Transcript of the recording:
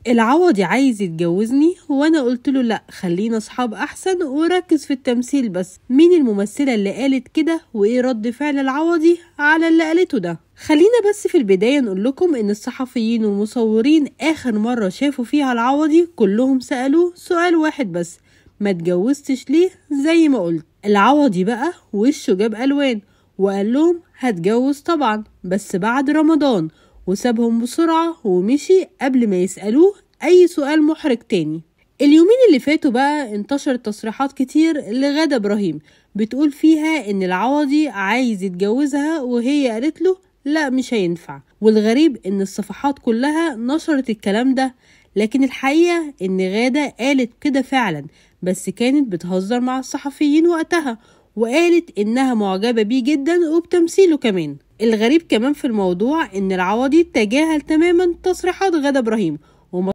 العوضي عايز يتجوزني وانا قلت له لا، خلينا اصحاب احسن وركز في التمثيل بس. مين الممثلة اللي قالت كده وايه رد فعل العوضي على اللي قالته ده؟ خلينا بس في البداية نقول لكم ان الصحفيين والمصورين اخر مرة شافوا فيها العوضي كلهم سألوه سؤال واحد بس: ما اتجوزتش ليه زي ما قلت؟ العوضي بقى وشه جاب الوان وقال لهم هتجوز طبعا بس بعد رمضان، وسابهم بسرعة ومشي قبل ما يسألوه أي سؤال محرج تاني. اليومين اللي فاتوا بقى انتشرت تصريحات كتير لغادة إبراهيم بتقول فيها إن العوضي عايز يتجوزها وهي قالت له لا مش هينفع. والغريب إن الصفحات كلها نشرت الكلام ده، لكن الحقيقة إن غادة قالت كده فعلا، بس كانت بتهزر مع الصحفيين وقتها، وقالت إنها معجبة بيه جدا وبتمثيله كمان. الغريب كمان في الموضوع ان العوضي تجاهل تماما تصريحات غادة إبراهيم